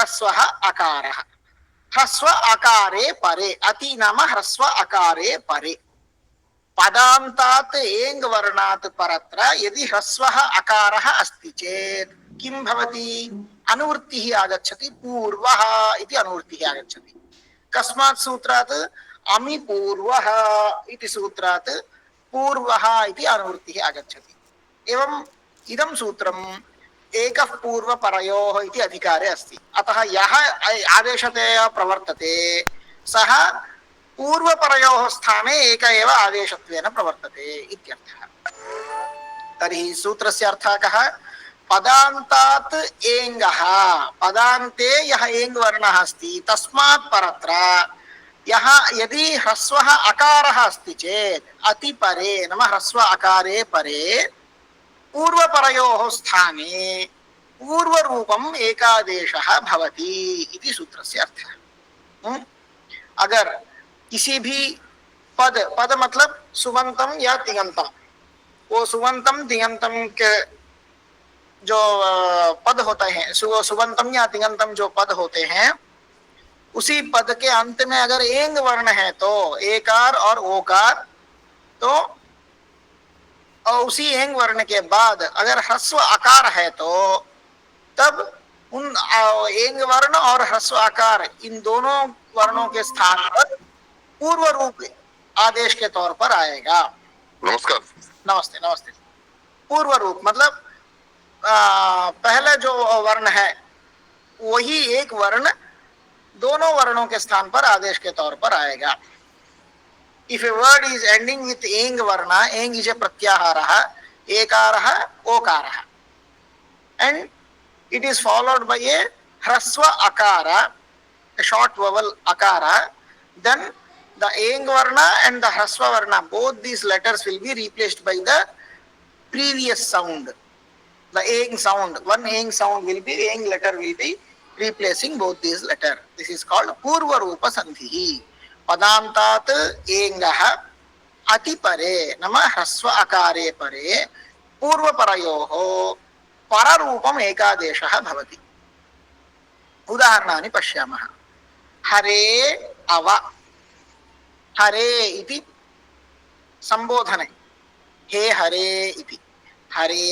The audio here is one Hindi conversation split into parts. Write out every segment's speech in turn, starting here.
ह्रस्वः अकारः। ह्रस्व अकारे परे, अति नाम ह्रस्व अकारे परे। पदान्तात् एङ् वर्णात् परत्र यदि ह्रस्वः अकारः अस्ति चेत् किं भवति? अनुवृत्तिः आगच्छति, पूर्वः इति अनुवृत्तिः आगच्छति। कस्मात् सूत्रात्? अमि पूर्वः इति सूत्रात् पूर्वः इति अनुवृत्तिः आगच्छति। एवं इदं सूत्रम् एकः पूर्वपरयोः इति अधिकारे अस्ति। अतः यः आदेशतया प्रवर्तते सः पूर्वपरयोः स्थाने एक एव आदेशत्वेन प्रवर्तते इत्यर्थः। तर्हि सूत्रस्य अर्थः कः? पदान्तात् एङ्गः, पदान्ते यः एङ् वर्णः अस्ति तस्मात् परत्र यः यदि ह्रस्वः अकारः अस्ति चेत् अतिपरे नाम ह्रस्व अकारे परे पूर्वपरयोः स्थाने पूर्वरूपम् एकादेशः भवति इति सूत्रस्य अर्थः। अगर किसी भी पद, पद मतलब सुबंतम या तिङंतम, वो सुबंतम तिङंतम के जो पद होते हैं, सुबंतम या तिङंतम जो पद होते हैं, उसी पद के अंत में अगर एंग वर्ण है तो एकार और ओकार, तो और उसी एंग वर्ण के बाद अगर ह्रस्व आकार है तो तब उन एंग वर्ण और ह्रस्व आकार इन दोनों वर्णों के स्थान पर पूर्व रूप आदेश के तौर पर आएगा। नमस्कार। नमस्ते नमस्ते। पूर्व रूप मतलब पहले जो वर्ण है वही एक वर्ण दोनों वर्णों के स्थान पर आदेश के तौर पर आएगा। If a word is ending with eng varna, eng is a pratyahara, ekara, okara, and it is followed by a hraswa akara, a short vowel akara, then the eng varna and the hraswa varna, both these letters will be replaced by the previous sound. The eng sound, one eng sound will be, eng letter will be replacing both these letters. This is called purva rupa sandhi. पदान्तात् एङ्गः अतिपरे नाम ह्रस्व अकारे परे पूर्वपरयोः पररूपम् एकादेशः भवति। उदाहरणानि पश्यामः। हरे अव, हरे इति संबोधने, हे हरे इति। हरे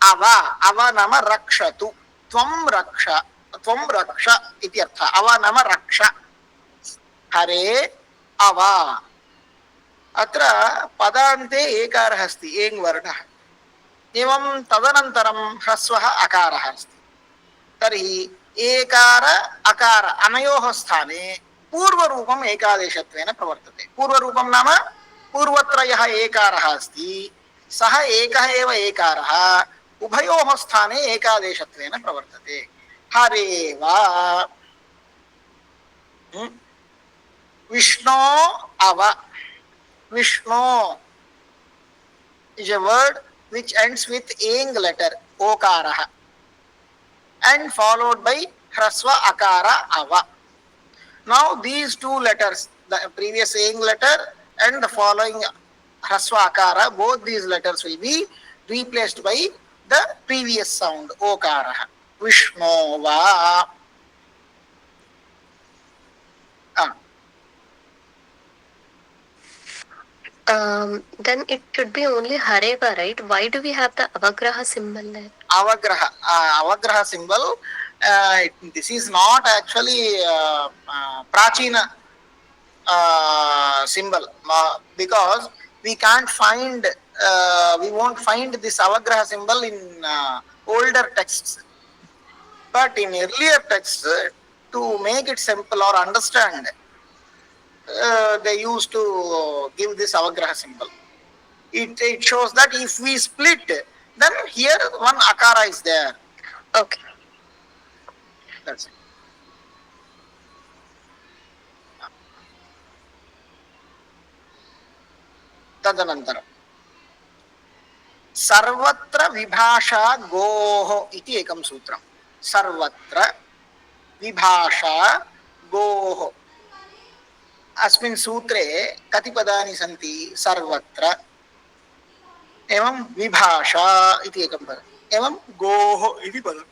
अव, अव नाम रक्षतु, त्वं रक्ष, त्वं रक्ष इति अर्थः। अव नाम रक्ष। हरे अव, अत्र पदान्ते एकारः अस्ति, एङ् वर्णः, एवं तदनन्तरं ह्रस्वः अकारः अस्ति। तर्हि एकार अकार अनयोः स्थाने पूर्वरूपम् एकादेशत्वेन प्रवर्तते। पूर्वरूपं नाम पूर्वत्र यः एकारः अस्ति सः एकः एव एकारः उभयोः स्थाने एकादेशत्वेन प्रवर्तते। हरेव, Vishnu Ava. Vishnu is a word which ends with eng letter, okaraha, and followed by hraswa akara ava. Now these two letters, the previous eng letter and the following hraswa akara, both these letters will be replaced by the previous sound, okaraha. Vishnu va. Then it should be only Hareva, right? Why do we have the Avagraha symbol there? Avagraha symbol. This is not actually Prachina symbol because we can't find, we won't find this Avagraha symbol in older texts. But in earlier texts, to make it simple or understand, they used to give this avagraha symbol. It shows that if we split, then here one akara is there. Okay. That's it. तदनन्तरं सर्वत्र विभाषा गोः इति एकं सूत्रं। सर्वत्र विभाषा गोः। अस्मिन् सूत्रे कति पदानि सन्ति? सर्वत्र एवं विभाषा इति एकं पदम्, एवं गोः इति पदम्।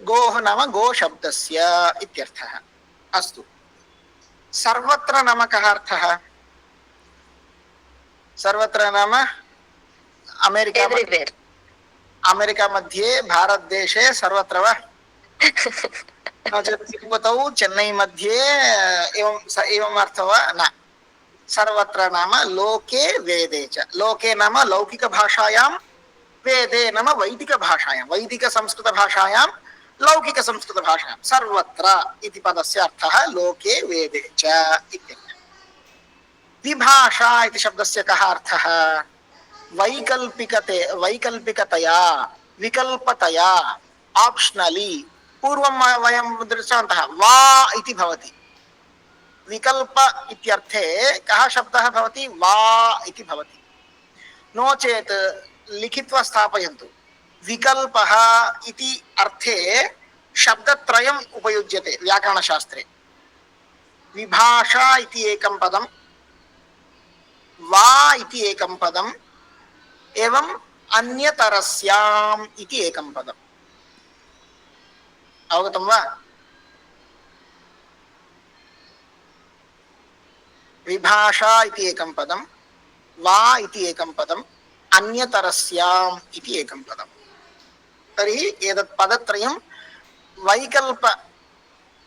गोः नाम गोशब्दस्य इत्यर्थः। अस्तु, सर्वत्र नाम कः अर्थः? सर्वत्र नाम Everywhere. अमेरिका मध्ये, भारतदेशे सर्वत्र वा? नो चेत् तिरुपतौ, चेन्नै मध्ये एवम् अर्थः वा? न। सर्वत्र नाम लोके वेदे च। लोके नाम लौकिकभाषायां, वेदे नाम वैदिकभाषायां, वैदिकसंस्कृतभाषायां, लौकिकसंस्कृतभाषायां, सर्वत्र इति पदस्य अर्थः लोके वेदे च इत्यर्थः। विभाषा इति शब्दस्य कः अर्थः? वैकल्पिकतया, विकल्पतया, ऑप्शनली। पूर्वं वयं दृष्टवन्तः वा इति भवति। विकल्प इत्यर्थे कः शब्दः भवति? वा इति भवति। नो चेत् लिखित्वा स्थापयन्तु। विकल्पः इति अर्थे शब्दत्रयम् उपयुज्यते व्याकरणशास्त्रे। विभाषा इति एकं पदं, वा इति एकं पदम्, एवं अन्यतरस्याम् इति एकं पदम्। अवगतं वा? विभाषा इति एकं पदं, वा इति एकं पदम्, अन्यतरस्याम् इति एकं पदम्। तर्हि एतत् पदत्रयं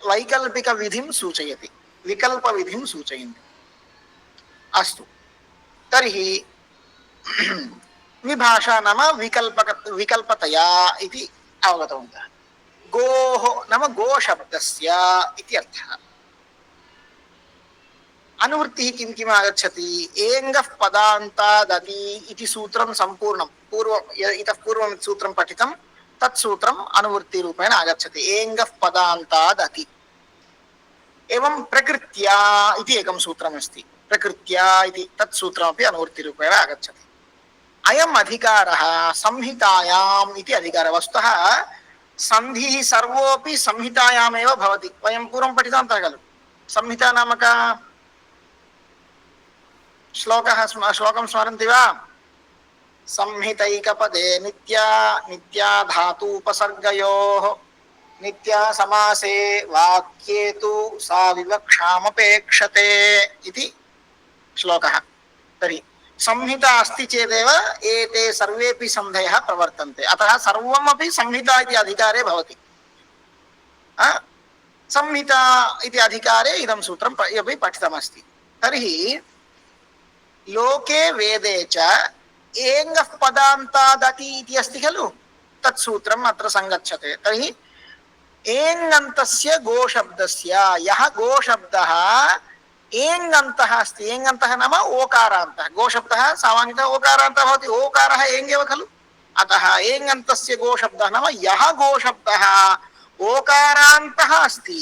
वैकल्पिकविधिं सूचयति, विकल्पविधिं सूचयन्ति। अस्तु, तर्हि विभाषा नाम विकल्पतया इति अवगतवन्तः। गोः नाम गोशब्दस्य इति अर्थः। अनुवृत्तिः किं किम् आगच्छति? एङ्गः पदान्तादति इति सूत्रं सम्पूर्णं, इतः पूर्वं सूत्रं पठितं, तत् सूत्रम् अनुवृत्तिरूपेण आगच्छति। एङ्गः पदान्तादति। एवं प्रकृत्या इति एकं सूत्रमस्ति। प्रकृत्या इति तत् सूत्रमपि अनुवृत्तिरूपेण आगच्छति। अयम् अधिकारः संहितायाम् इति अधिकारः। वस्तुतः सन्धिः सर्वोऽपि संहितायामेव भवति। वयं पूर्वं पठितवन्तः खलु। संहिता नाम का? श्लोकं स्मरन्ति वा? संहितैकपदे नित्या, नित्या धातूपसर्गयोः, नित्या समासे वाक्ये तु सा विवक्षामपेक्षते इति श्लोकः। तर्हि संहिता अस्ति चेदेव एते सर्वेपि सन्धयः प्रवर्तन्ते। अतः सर्वमपि संहिता इति अधिकारे भवति। संहिता इति अधिकारे इदं सूत्रम् अपि पठितमस्ति। तर्हि लोके वेदे च एङ्गः पदान्तादति इति अस्ति खलु, तत् सूत्रम् अत्र सङ्गच्छते। तर्हि एङन्तस्य गोशब्दस्य, यः गोशब्दः एङन्तः अस्ति, एङन्तः नाम ओकारान्तः। गोशब्दः सामान्यतः ओकारान्तः भवति, ओकारः एङ्गेव खलु। अतः एङन्तस्य गोशब्दः नाम यः गोशब्दः ओकारान्तः अस्ति,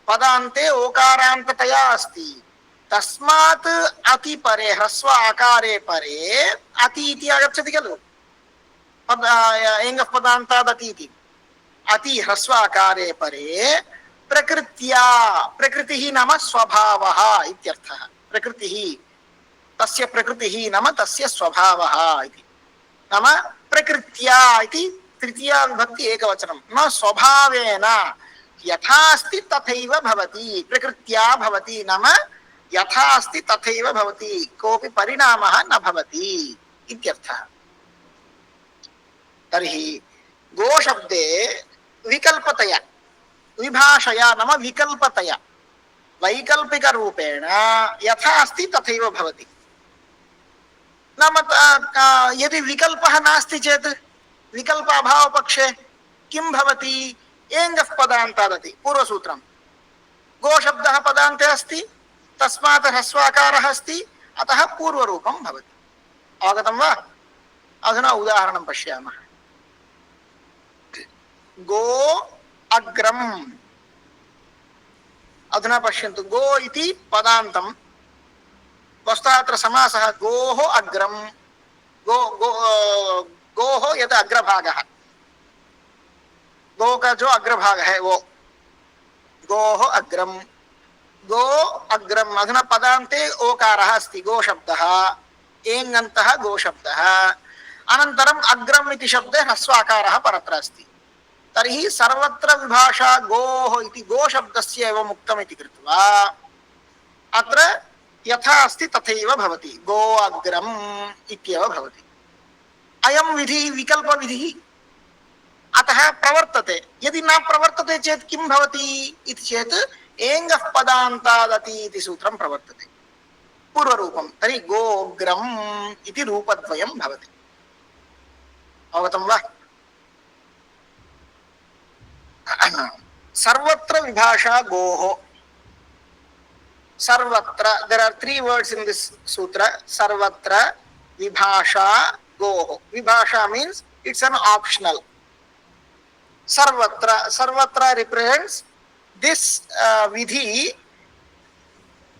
पदान्ते ओकारान्ततया अस्ति, तस्मात् अति परे, ह्रस्व आकारे परे अति इति आगच्छति खलु। एङ्गः पदान्तादति इति। अति ह्रस्व आकारे परे प्रकृत्या, प्रकृतिः नाम स्वभावः इत्यर्थः। प्रकृतिः, तस्य प्रकृतिः नाम तस्य स्वभावः इति। नाम प्रकृत्या इति तृतीया विभक्ति एकवचनं। न स्वभावेन, यथा अस्ति तथैव भवति। प्रकृत्या भवति नाम यथा अस्ति तथैव भवति, कोऽपि परिणामः न भवति इत्यर्थः। तर्हि गोशब्दे विकल्पतया, विभाषया नाम विकल्पतया, वैकल्पिकरूपेण यथा अस्ति तथैव भवति। नाम यदि विकल्पः नास्ति चेत्, विकल्प अभावपक्षे किं भवति? एङ्गः पदान्तादति। पूर्वसूत्रं, गोशब्दः पदान्ते अस्ति, तस्मात् ह्रस्वाकारः अस्ति, अतः पूर्वरूपं भवति। अवगतं वा? अधुना उदाहरणं पश्यामः। गो अग्रम्। अधुना पश्यन्तु, गो इति पदान्तं, वस्तुतः अत्र समासः गोः अग्रं। गोः यत् अग्रभागः, गो का जो अग्रभाग है वो, गोः अग्रम, गो अग्रम। अधुना पदान्ते ओकारः अस्ति, गो शब्दः, एङन्तः गो शब्दः। अनन्तरम् अग्रम इति शब्दे ह्रस्व आकारः परत्र अस्ति। तर्हि सर्वत्र विभाषा गोः इति गो शब्दस्य एव उक्तम् इति कृत्वा अत्र यथा अस्ति तथैव भवति, गो अग्रम् इत्येव भवति। अयं विधिः विकल्पविधिः, अतः प्रवर्तते। यदि न प्रवर्तते चेत् किं भवति इति चेत् एङ्गः पदान्तादति इति सूत्रं प्रवर्तते पूर्वरूपं। तर्हि गोग्रम् इति रूपद्वयं भवति। अवगतं वा? सर्वत्र विभाषा गोः। सर्वत्र, there are three words in this sutra. Sarvatra vibhasha goho. Vibhasha means it's an optional. Sarvatra, sarvatra represents this vidhi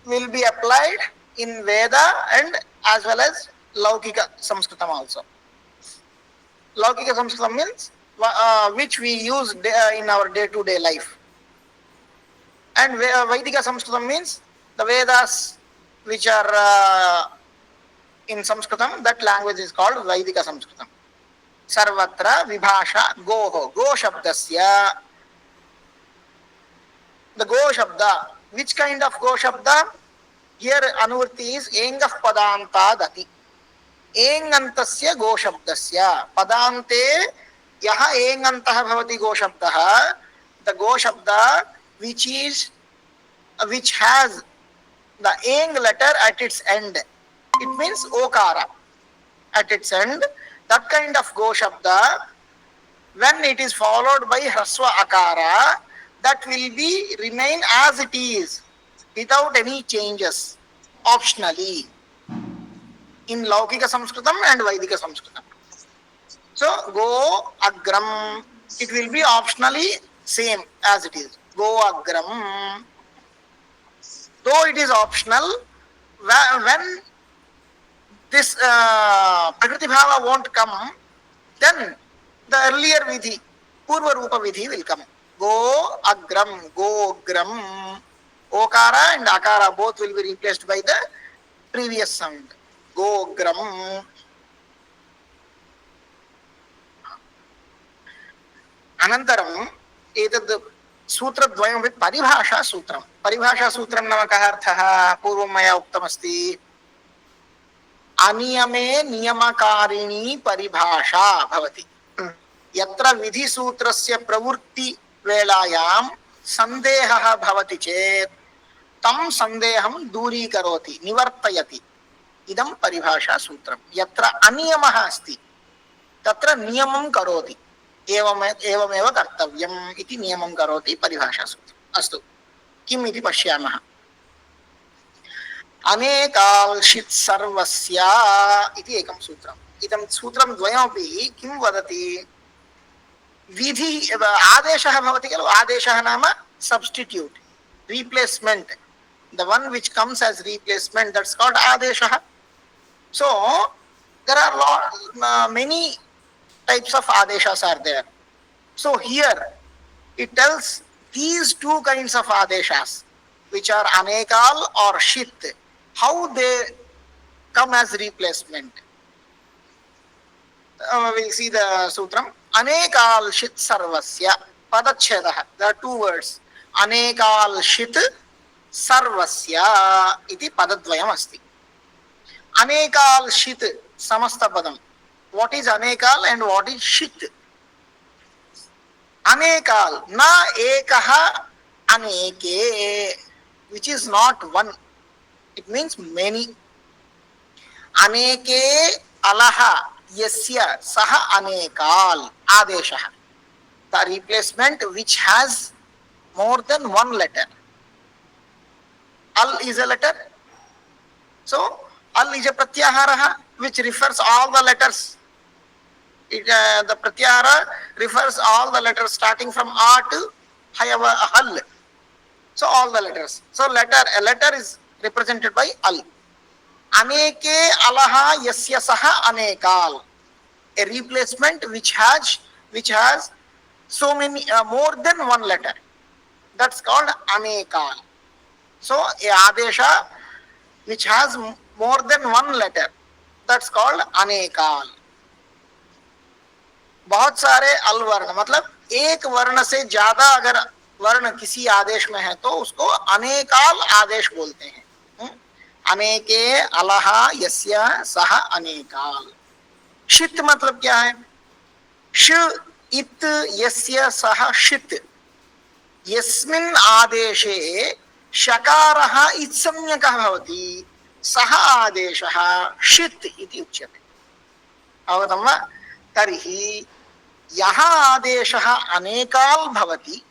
will be applied in Veda and as well as Laukika Sanskritam also. Laukika Sanskritam means which we use in our day-to-day life. And Vaidika Sanskritam means the Vedas which are in Sanskritam, that language is called Vaidika Sanskritam. Sarvatra vibhasha goho. Go shabdasya. The go shabda. Which kind of go shabda? Here anurti is engah padanta dati. Engantasya go shabdasya. Padante yaha engantah bhavati go shabdah. The go shabda which has the eng letter at its end. It means okara at its end. That kind of go shabda, when it is followed by hraswa akara, that will be remain as it is without any changes, optionally, in Laukika Sanskritam and Vaidika Sanskritam. So go agram, it will be optionally same as it is. Go agram. Though it is optional, when this Prakriti Bhava won't come, then the earlier vidhi, Purva Rupa vidhi will come. Go agram, go gram. Okara and akara both will be replaced by the previous sound. Go gram. Anantaram, etad सूत्रद्वयं वित् परिभाषा सूत्रं. परिभाषा सूत्रं नाम कः अर्थः? पूर्वं मया उक्तमस्ति. अनियमे नियमकारिणी परिभाषा भवति. यत्र विधिसूत्रस्य प्रवृत्ति वेलायां सन्देहः भवति चेत् तं सन्देहं दूरीकरोति, निवर्तयति. इदं परिभाषा सूत्रं. यत्र अनियमः अस्ति तत्र नियमं करोति. एवमेव कर्तव्यम् इति नियमं करोति परिभाषा सूत्रम्. अस्तु, किम् इति पश्यामः. अनेकाल्शित् सर्वस्य इति एकं सूत्रम्. इदं सूत्रं द्वयमपि किं वदति? विधि आदेशः भवति खलु. आदेशः नाम substitute, replacement. The one which comes as replacement, that's called adeshah. So there are many types of adeshas are there. So here it tells these two kinds of adeshas, which are anekal or shit, how they come as replacement. We'll see the sutram. Anekal shit sarvasya padachhedah. There are two words. Anekal shit sarvasya iti padadvayam asti. Anekal shit samasta padam. What is anekal and what is shit? Anekal na ekaha aneke, which is not one. It means many. Aneke alaha yasya saha anekal adeshah. The replacement which has more than one letter. Al is a letter. So al is a pratyahara which refers all the letters. The pratyahara refers all the letters starting from A to Hal. So all the letters. So a letter is represented by al. Aneke alaha yasya saha anekal. A replacement which has so many more than one letter. That's called anekal. So a adesha which has more than one letter, that's called anekal. बहुत सारे अल वर्ण, मतलब एक वर्ण से ज्यादा अगर वर्ण किसी आदेश में है तो उसको अनेकाल आदेश बोलते हैं। अनेके अलह यस्य सह अनेकाल। शित मतलब क्या है? श इत यस्य सह शित, यस्मिन् आदेशे शकारः इत्संज्ञकः भवति सः आदेशः शित् इति उच्यते। अवगतं वा? तर्हि यः आदेशः अनेकाल् भवति,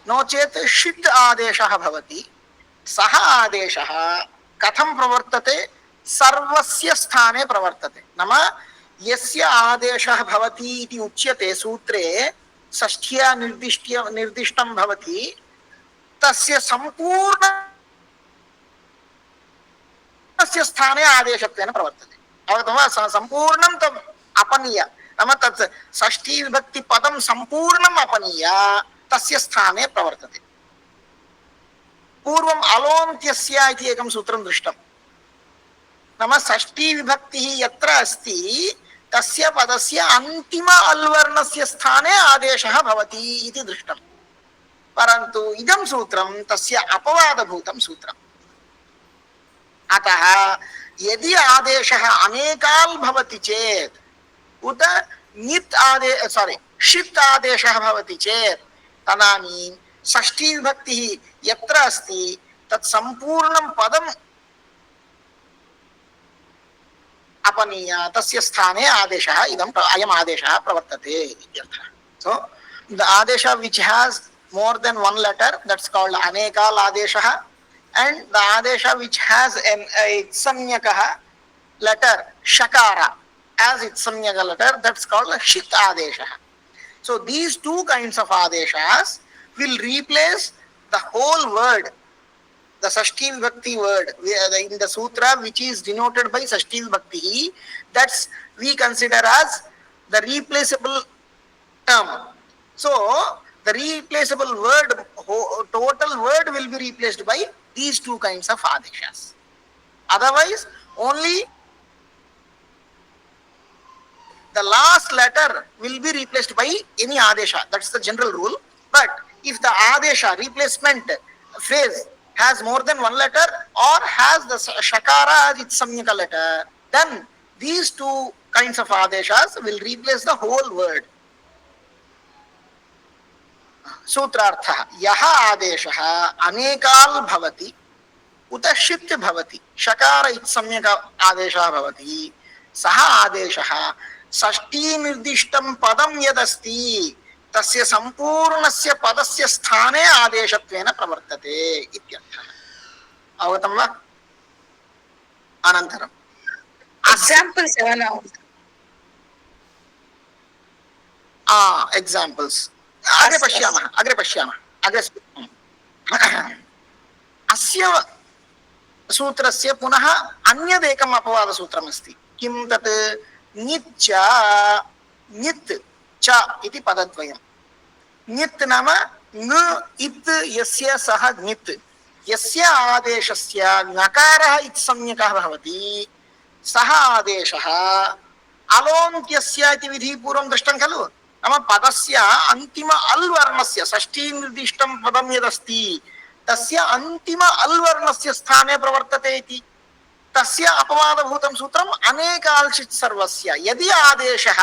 नो चेत् शित् आदेशः भवति, सः आदेशः कथं प्रवर्तते? सर्वस्य स्थाने प्रवर्तते। नाम यस्य आदेशः भवति इति उच्यते सूत्रे, षष्ठ्या निर्दिष्टं भवति, तस्य संपूर्णस्य स्थाने आदेशत्वेन प्रवर्तते। अवगतं वा? संपूर्णं तम् अपनीय, नाम तत् षष्ठी विभक्ति पदं संपूर्णम् अपनीय तस्य स्थाने प्रवर्तते। पूर्वम् अलोन्त्यस्य इति एकं सूत्रं दृष्टं। नाम षष्ठी विभक्तिः यत्र अस्ति तस्य पदस्य अन्तिम अल्वर्णस्य स्थाने आदेशः भवति इति दृष्टं। परन्तु इदं सूत्रं तस्य अपवादभूतं सूत्रम्। अतः यदि आदेशः अनेकाल् भवति चेत्, उत नित् आदेश शित् आदेशः भवति चेत्, तदानीं षष्ठी विभक्तिः यत्र अस्ति तत् सम्पूर्णं पदम् अपनीय तस्य स्थाने आदेशः अयम् आदेशः प्रवर्तते इत्यर्थः। So the adesha which has more than one letter, that's called anekal adesha, and the adesha which has an itsamyakah letter shakara as itsamyaka letter, that's called shit adesha. So these two kinds of adeshas will replace the whole word, the Sashti Vibhakti word in the sutra which is denoted by Sashti Vibhakti, that's we consider as the replaceable term. So the replaceable word, total word will be replaced by these two kinds of adeshas. Otherwise, only the last letter will be replaced by any adesha. That's the general rule. But if the adesha replacement phrase has more than one letter or has the shakara as its samyaka letter, then these two kinds of adeshas will replace the whole word. सूत्रार्थः यः आदेशः अनेकाल् भवति उत शित् भवति, शकार इत्सम्यक आदेशः भवति, सः आदेशः षष्ठी निर्दिष्टं पदं यदस्ति तस्य संपूर्णस्य पदस्य स्थाने आदेशत्वेन प्रवर्तते इत्यर्थः। अवगतं वा? अनन्तरम् एग्जाम्पल्स् एग्जाम्पल्स् अग्रे पश्यामः अग्रे अस्य सूत्रस्य पुनः अन्यदेकम् अपवादसूत्रमस्ति। किं तत्? निच्च नित् च इति पदद्वयम्। नित् नाम न इत् यस्य सः नित्, यस्य आदेशस्य नकारः इत्संज्ञकः भवति सः आदेशः अलोन्त्यस्य इति विधिः पूर्वं दृष्टं खलु। नाम पदस्य अन्तिम अल् वर्णस्य, षष्ठी निर्दिष्टं पदं यदस्ति तस्य अन्तिम अल् वर्णस्य स्थाने प्रवर्तते इति। तस्य अपवादभूतं सूत्रम् अनेकाल् शित् सर्वस्य। यदि आदेशः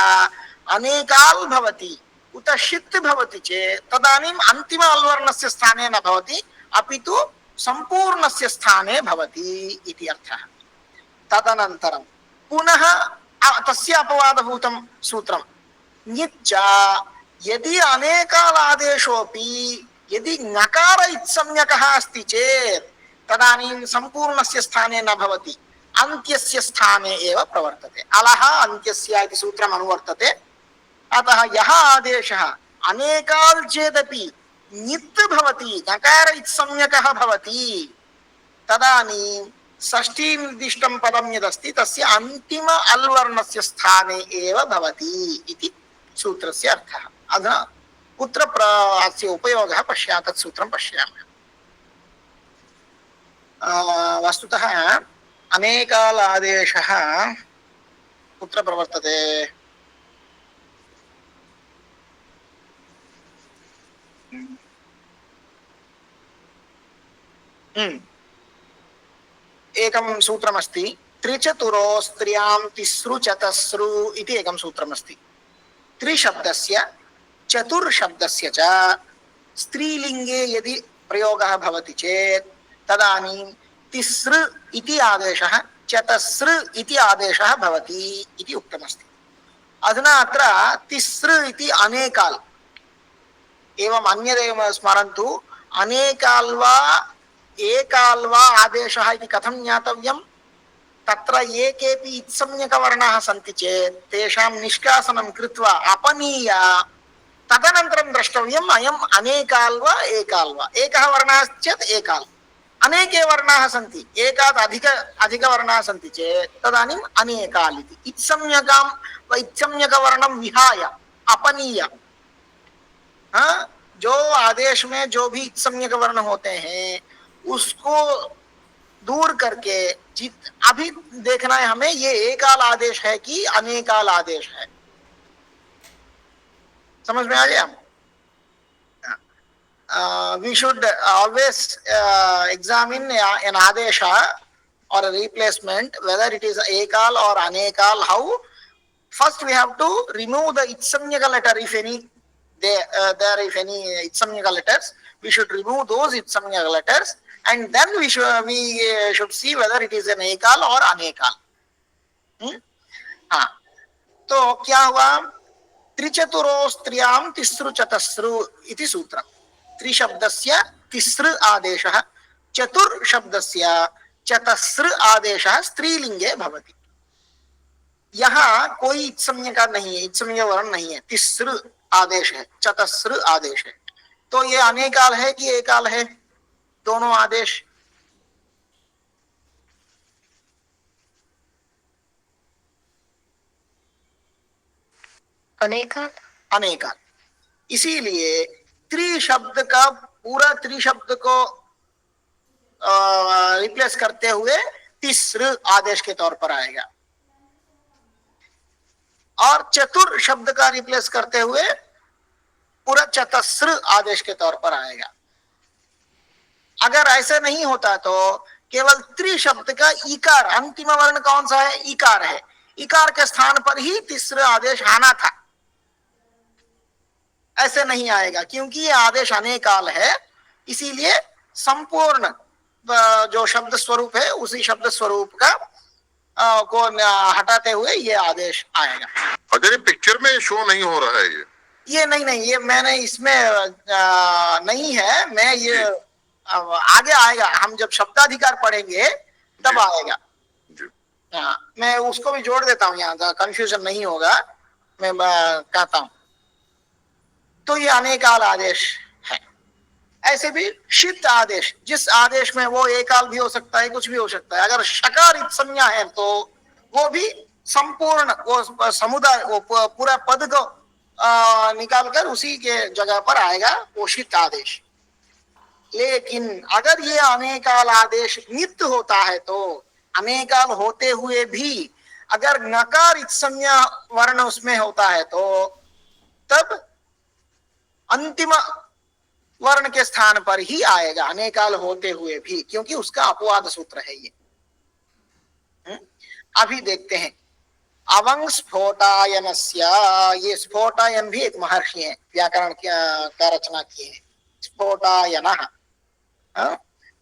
अनेकाल् भवति उत शित् भवति चेत् तदानीम् अन्तिम अल् वर्णस्य स्थाने न भवति, अपि तु सम्पूर्णस्य स्थाने भवति इति अर्थः। तदनन्तरं पुनः तस्य अपवादभूतं सूत्रं निच्च यदि अनेकाल आदेशोऽपि यदि नकार इत्संज्ञकः अस्ति चेत् तदानीं सम्पूर्णस्य स्थाने न भवति, अन्त्यस्य स्थाने एव प्रवर्तते। अलः अन्त्यस्य इति सूत्रम् अनुवर्तते। अतः यः आदेशः अनेकाल् चेदपि नित् भवति, नकार इत्संज्ञकः भवति, तदानीं षष्ठी निर्दिष्टं पदं यदस्ति तस्य अन्तिम अल् वर्णस्य स्थाने एव भवति इति सूत्रस्य अर्थः। अधुना कुत्र अस्य उपयोगः पश्यामः, तत् सूत्रं पश्यामः। वस्तुतः अनेकाल आदेशः कुत्र प्रवर्तते? एकं सूत्रमस्ति, त्रिचतुरो स्त्रियां तिस्रु चतस्रु इति एकं सूत्रमस्ति। त्रिशब्दस्य चतुर्शब्दस्य च स्त्रीलिङ्गे यदि प्रयोगः भवति चेत् तदानीं तिस्रु इति आदेशः चतस्रु इति आदेशः भवति इति उक्तमस्ति। अधुना अत्र तिस्रु इति अनेकाल् एवम् अन्यदेव स्मरन्तु, अनेकाल् वा एकाल् वा आदेशः इति कथं ज्ञातव्यम्? तत्र एकेपि इत्संज्ञकवर्णाः सन्ति चेत् तेषां निष्कासनं कृत्वा अपनीय तदनन्तरं द्रष्टव्यम् अयम् अनेकाल् वा एकाल् वा। एकः वर्णः चेत् एकाल्, अनेके वर्णाः सन्ति, एकात् अधिकवर्णाः सन्ति चेत् तदानीम् अनेकाल् इति। इत्संज्ञकवर्णं विहाय अपनीय, जो आदेश में जो भी इत्संज्ञक वर्ण होते हैं उसको दूर करके अभी देखना है हमें ये एकाल आदेश है कि अनेकाल आदेश है। समझ में आ गया? We should always examine an adesha or a replacement whether it is ekal or anekal. How? First we have to remove the itsamnyaka letter if any if any itsamnyaka letters, we should remove those itsamnyaka letters and then we should see whether it is an ekal or anekal. हाँ, तो क्या हुआ? त्रिचतुरो स्त्रियां तिस्रु चतस्रु इति सूत्रम्। त्रिशब्दस्य तिस्रु आदेशः, चतुर्शब्दस्य चतस्रु आदेशः स्त्रीलिंगे भवति। यहाँ कोई इत्संज्ञा नहीं है, इत्संज्ञा वर्ण नहीं है, तिस्रु आदेश है, चतस्रु आदेश है। तो ये अनेकाल है कि एकाल है? दोनों आदेश अनेकाल। अनेकाल। इसीलिए त्रिशब्द का पूरा त्रिशब्द को रिप्लेस करते हुए तिस्रु आदेश के तौर पर आएगा और चतुर शब्द का रिप्लेस करते हुए पूरा चतस्रु आदेश के तौर पर आएगा। अगर ऐसा नहीं होता तो केवल त्रिशब्द का इकार, अंतिम वर्ण कौन सा है? इकार है, इकार के स्थान पर ही तीसरा आदेश आना था, ऐसे नहीं आएगा क्योंकि ये आदेश अनेकाल है। इसीलिए संपूर्ण जो शब्द स्वरूप है उसी शब्द स्वरूप का को हटाते हुए ये आदेश आएगा। अजय पिक्चर में शो नहीं हो रहा है ये नहीं, ये मैंने इसमें नहीं है, मैं ये आगे आएगा, हम जब शब्दाधिकार पढ़ेंगे तब आएगा। हाँ, मैं उसको भी जोड़ देता हूँ, यहाँ कंफ्यूजन नहीं होगा, मैं कहता हूँ। तो ये अनेकाल आदेश है। ऐसे भी शित आदेश, जिस आदेश में वो एकाल भी हो सकता है, कुछ भी हो सकता है। अगर शकार संज्ञा है तो वो भी संपूर्ण वो समुदाय वो पूरा पद को निकालकर उसी के जगह पर आएगा, वो शित आदेश। लेकिन अगर ये अनेकाल आदेश नित्य होता है तो अनेकाल होते हुए भी अगर नकार संज्ञा वर्ण उसमें होता है तो तब अंतिम वर्ण के स्थान पर ही आएगा, अनेकाल होते हुए भी, क्योंकि उसका अपवाद सूत्र है ये। अभी देखते हैं अवंग स्फोटायनस्य, ये स्फोटायन भी एक महर्षि है, व्याकरण का रचना किए हैं। स्फोटायनः,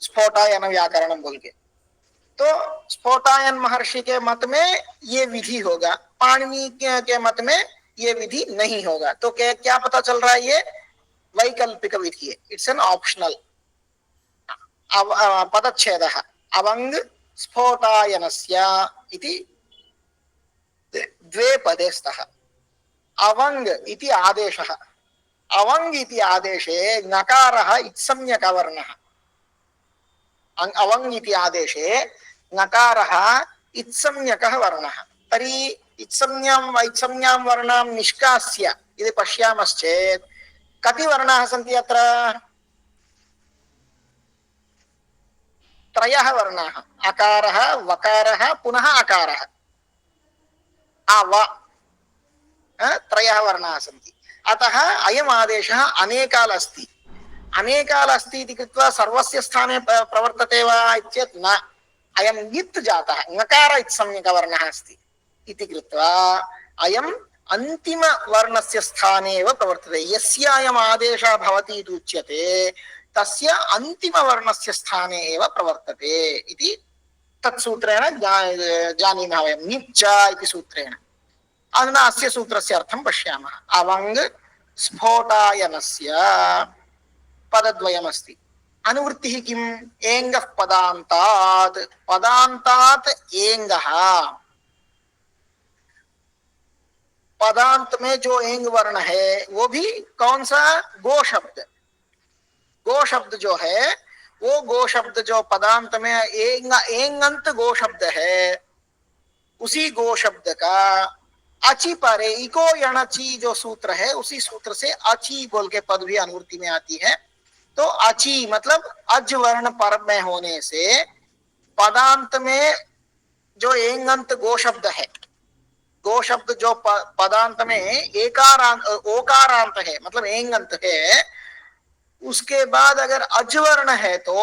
स्फोटायन व्याकरण बोल के, तो स्फोटायन महर्षि के मत में ये विधि होगा, पाणिनि के मत में ये विधि नहीं होगा। तो क्या पता चल रहा है? ये वैकल्पिक विधि है, इट्स एन ऑप्शनल। पदच्छेदः अवंग स्फोटायनस्य इति द्वे पदे स्तः। अवंग इति आदेशः, अवंग इति आदेशे नकारः इत्संज्ञकवर्णः, अवंग इति आदेशे नकारः इत्संज्ञकः वर्णः। तर्हि इत्संज्ञां वर्णां निष्कास्य यदि पश्यामश्चेत् कति वर्णाः सन्ति अत्र? त्रयः वर्णाः, अकारः, वकारः, पुनः अकारः, त्रयः वर्णाः सन्ति। अतः अयम् आदेशः अनेकाल अस्ति। अनेकाल अस्ति इति कृत्वा सर्वस्य स्थाने प्रवर्तते वा इत्येतत् न। अयं ङित् जातः, ङकार इत्संज्ञकवर्णः अस्ति इति कृत्वा अयम् अन्तिमवर्णस्य स्थाने एव प्रवर्तते। यस्य अयम् आदेशः भवति इति उच्यते तस्य अन्तिमवर्णस्य स्थाने एव प्रवर्तते इति तत्सूत्रेण जानीमः वयं, ङिच्च इति सूत्रेण। अधुना अस्य सूत्रस्य अर्थं पश्यामः। अवङ् स्फोटायनस्य पदद्वयमस्ति। अनुवृत्तिः किम्? एङ्गः पदान्तात्, पदान्तात् एङ्गः। पदांत में जो एंग वर्ण है वो भी कौन सा? गो शब्द। गो शब्द जो है वो गो शब्द जो पदांत में एंगंत गो शब्द है, उसी गो शब्द का अची परे इको यणची जो सूत्र है उसी सूत्र से अची बोल के पद भी अनुवृत्ति में आती है। तो अची मतलब अज वर्ण पर में होने से पदांत में जो एंगंत गो शब्द है, गो शब्द जो पदांत में एकारांत ओकारांत है मतलब एंगंत है, उसके बाद अगर अजवर्ण है तो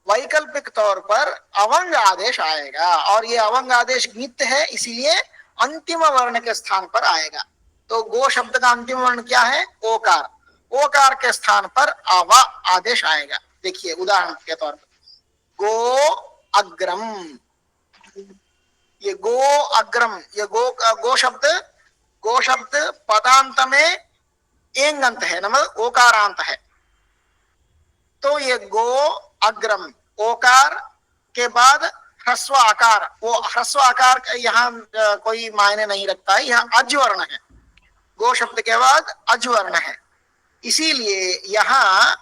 वैकल्पिक तौर पर अवंग आदेश आएगा। और ये अवंग आदेश ङित् है, इसीलिए अंतिम वर्ण के स्थान पर आएगा। तो गो शब्द का अंतिम वर्ण क्या है? ओकार। ओकार के स्थान पर अव आदेश आएगा। देखिए उदाहरण के तौर पर गो अग्रम, ये गो अग्रम, ये गो शब्द पदांत में एंगंत है मतलब ओकारांत है। तो ये गो अग्रम ओकार के बाद ह्रस्व आकार, वो ह्रस्व आकार यहाँ कोई मायने नहीं रखता है, यहाँ अजवर्ण है। गो शब्द के बाद अजवर्ण है, इसीलिए यहाँ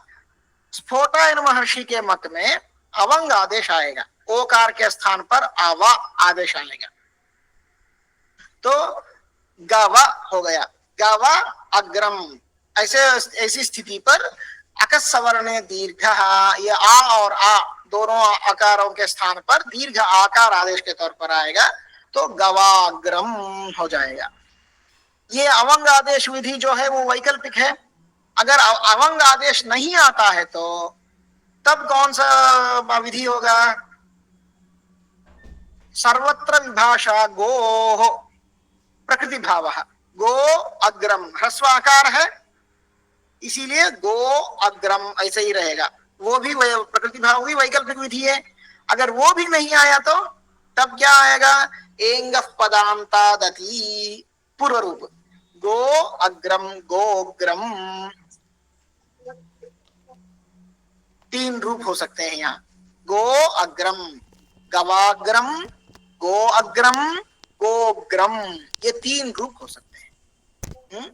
स्फोटायन महर्षि के मत में अवंग आदेश आएगा, ओकार के स्थान पर आवा आदेश आएगा। तो गावा हो गया, गावा अग्रम। ऐसी स्थिति पर अकस्सवर्ण दीर्घ, ये आ और आ दोनों आकारों के स्थान पर दीर्घ आकार आदेश के तौर पर आएगा, तो गवाग्रम हो जाएगा। ये अवंग आदेश विधि जो है वो वैकल्पिक है। अगर अवंग आदेश नहीं आता है तो तब कौन सा विधि होगा? सर्वत्र विभाषा गो प्रकृति भाव, गो अग्रम ह्रस्व आकार है इसीलिए गो अग्रम ऐसे ही रहेगा। वो भी प्रकृति भाव की वैकल्पिक विधि है। अगर वो भी नहीं आया तो तब क्या आएगा? एंग पदांतादति पूर्व रूप, गो अग्रम गोग्रम। तीन रूप हो सकते हैं यहाँ, गो अग्रम, गवाग्रम, गो अग्रम, गोग्रम, ये तीन रूप हो सकते हैं।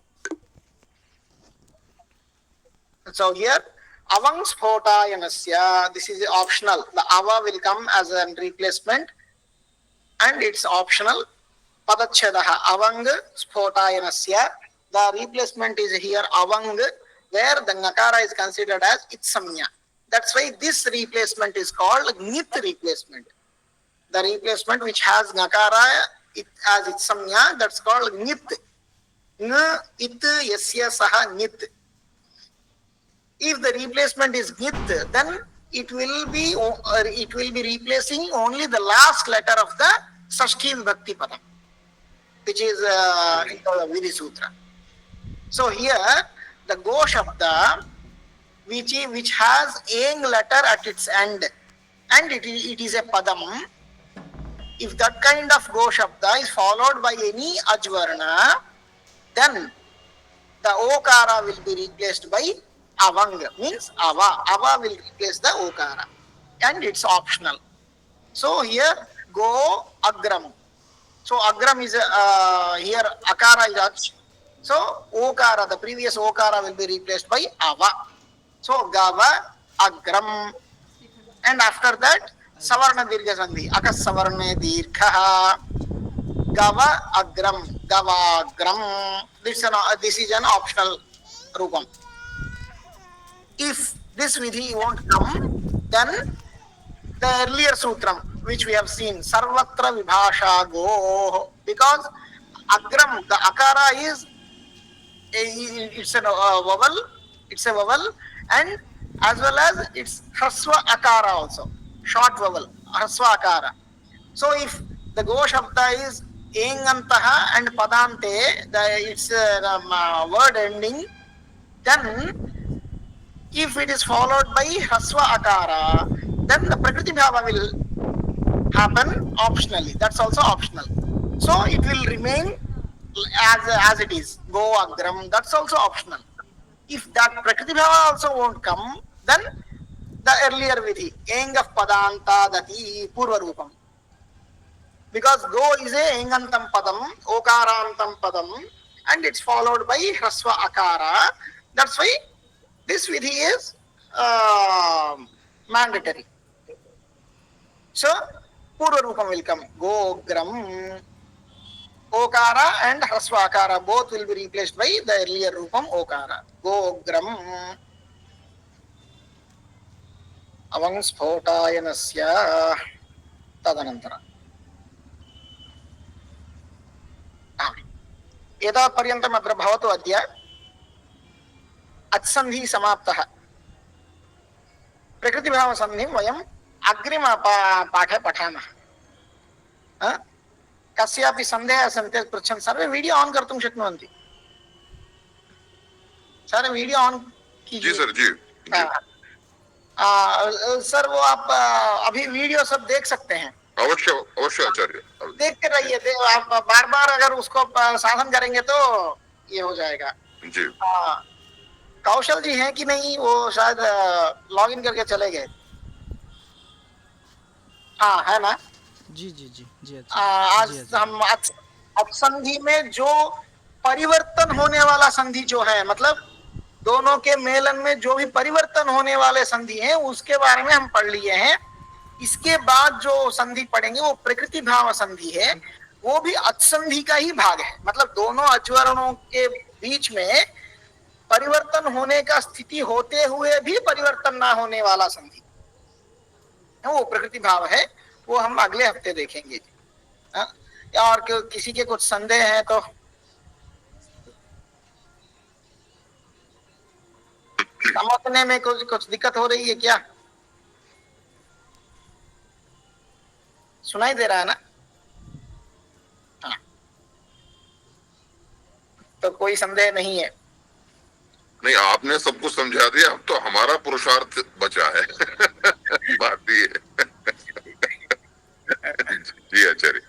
So here avang sphotayanasya, this is optional. The ava will come as a replacement and it's optional. Padachadaha avang sphotayanasya, the replacement is here avang, where the nakara is considered as itsamnya. That's why this replacement is called ङित् replacement. The replacement which has nakara as itsamnya, that's called ङित्. ङ it yasya saha ङित्. If the replacement is ङित्, then it will be replacing only the last letter of the Sashti Vibhakti Padam, which is in the Vidhi Sutra. So here the Go Shabda, which has eng letter at its end, and it is a Padam. If that kind of Go Shabda is followed by any Ajvarna, then the Okara will be replaced by avang, means ava. Ava will replace the okara and it's optional. So here go agram. So agram is here akara is ach. So okara, the previous okara will be replaced by ava. So gava agram, and after that savarna dirgha sandhi, akas savarne dirgha, gava agram, gavagram. This is an optional rupam. If this vidhi won't come, then the earlier sutram which we have seen, sarvatra vibhasha go, because agram, the akara is it's a vowel It's a vowel, and as well as it's hraswa akara also, short vowel, hraswa akara. So if the go shabda is engantaha and padante, its word ending, then if it is followed by hraswa akara, then the prakriti bhava will happen optionally. That's also optional. So it will remain as it is. Go agram. That's also optional. If that prakriti bhava also won't come, then the earlier vidhi, eng of padanta dati purva rupam. Because go is a engantam padam, okarantam padam, and it's followed by hraswa akara. That's why this vidhi is mandatory. So purva rupam will come. Go gram. Okara and hraswa akara both will be replaced by the earlier rupam okara. Go gram. Avang sphotayanasya tadanantara. एतावत् पर्यन्तम् अत्र भवतु अद्य अत्सन्धिः समाप्तः प्रकृतिभावसन्धिं वयम् अग्रिम पाठे पठामः कस्यापि सन्देहः सन्ति पृच्छन्तु सर्वे वीडियो ऑन कर्तुं शक्नुवन्ति सर्वे वीडियो ऑन कीजिए जी सर जी सर वो आप अभी वीडियो सब देख सकते हैं अवश्य अवश्य आचार्य देखते रहिए आप बार बार अगर उसको साधन करेंगे तो ये हो जाएगा जी कौशल जी हैं कि नहीं वो शायद लॉगिन करके चले गए हाँ है ना जी जी जी जी आज हम अपसंधि में जो परिवर्तन होने वाला संधि जो है मतलब दोनों के मेलन में जो भी परिवर्तन होने वाले संधि हैं उसके बारे में हम पढ़ लिए हैं इसके बाद जो संधि पढ़ेंगे वो प्रकृति भाव संधि है वो भी अत्संधि का ही भाग है मतलब दोनों अज्वरणों के बीच में परिवर्तन होने का स्थिति होते हुए भी परिवर्तन ना होने वाला संधि वो प्रकृति भाव है वो हम अगले हफ्ते देखेंगे और किसी के कुछ संदेह है तो समझने में कुछ दिक्कत हो रही है क्या सुनाई दे रहा है ना हाँ। तो कोई संदेह नहीं है नहीं आपने सब कुछ समझा दिया अब तो हमारा पुरुषार्थ बचा है बात ये जी आचार्य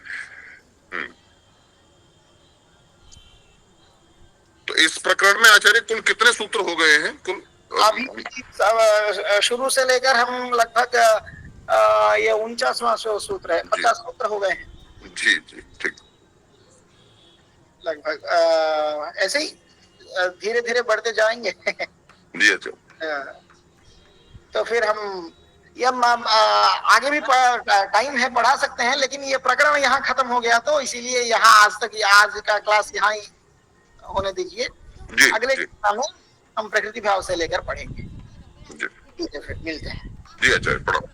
तो इस प्रकरण में आचार्य कुल कितने सूत्र हो गए हैं कुल अभी शुरू से लेकर हम लगभग ये 49वां सूत्र है 50 सूत्र हो गए हैं जी जी ठीक लगभग ऐसे ही धीरे धीरे बढ़ते जाएंगे जी अच्छा तो फिर हम ये आगे भी टाइम है पढ़ा सकते हैं लेकिन ये प्रकरण यहाँ खत्म हो गया तो इसीलिए यहाँ आज का क्लास यहाँ ही होने दीजिए अगले क्लास में हम प्रकृति भाव से लेकर पढ़ेंगे जी फिर मिलते हैं जी अच्छा पढ़ो